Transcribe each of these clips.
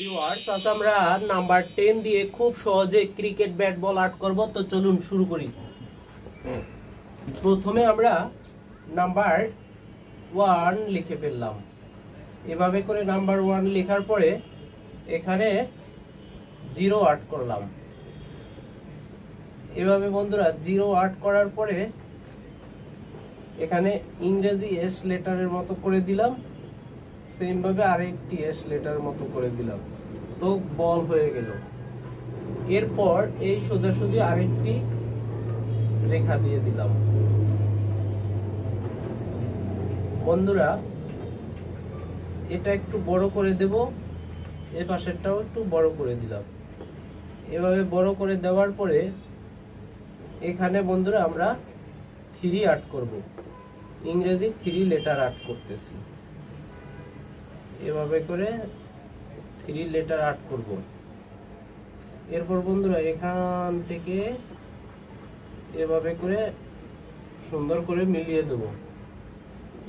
Viewers, আজ আমরা number 10 দিয়ে খুব সহজে ক্রিকেট ব্যাট বল আর্ট করব। তো চলুন শুরু করি। প্রথমে আমরা নাম্বার 1 লিখে ফেললাম। এভাবে করে নাম্বার 1 লেখার পরে এখানে 0 আর্ট করলাম। এভাবে বন্ধুরা 0 আর্ট করার পরে এখানে ইংরেজি এস লেটারের মতো করে দিলাম, সেম ভাবে আরেকটি এস লেটার মতো করে দিলাম। তো বল হয়ে গেল। এরপর এই সোজাসুজি আরেকটি রেখা দিয়ে দিলাম। বন্ধুরা এটা একটু বড় করে দেব, এই পাশেরটাও একটু বড় করে দিলাম। এভাবে বড় করে দেওয়ার পরে এখানে বন্ধুরা আমরা 3 আর্ট করব। ইংরেজি 3 লেটার আর্ট করতেছি। এভাবে করে 3 লেটার আর্ট করব। এরপর বন্ধুরা এখান থেকে এভাবে করে সুন্দর করে মিলিয়ে দেব।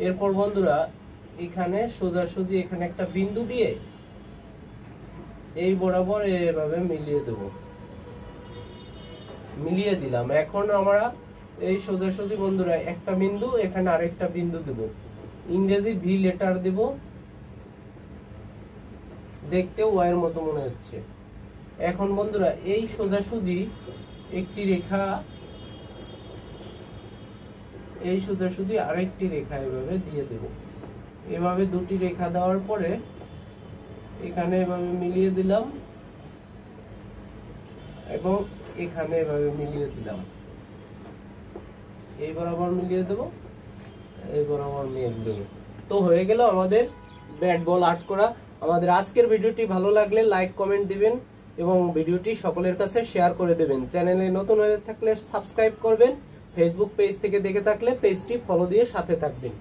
এরপর বন্ধুরা এখানে সোজাসুজি এখানে একটা বিন্দু দিয়ে এই বরাবর এভাবে মিলিয়ে দেব। মিলিয়ে দিলাম। এখন আমরা এই সোজাসুজি বন্ধুরা একটা বিন্দু, এখানে আরেকটা বিন্দু দেব। ইংরেজি ভি লেটার দেব, দেখতেও ওয়াইয়ের মতো মনে হচ্ছে। এখন বন্ধুরা এই সোজাসুজি একটি রেখা, এই সোজাসুজি আরেকটি রেখা এভাবে দিয়ে দেব। এভাবে দুটি রেখা দেওয়ার পরে এখানে এভাবে মিলিয়ে দিলাম এবং এখানে এভাবে মিলিয়ে দিলাম। এই বরাবর মিলিয়ে দেব, এই বরাবর মিলিয়ে দেব। তো হয়ে গেল আমাদের ব্যাট বল আর্ট করা। আমাদের আজকের ভিডিওটি ভালো লাগলে লাইক কমেন্ট দিবেন এবং ভিডিওটি সকলের কাছে শেয়ার করে দেবেন। চ্যানেলে নতুন হয়ে থাকলে সাবস্ক্রাইব করবেন। ফেসবুক পেজ থেকে দেখে থাকলে পেজটি ফলো দিয়ে সাথে থাকবেন।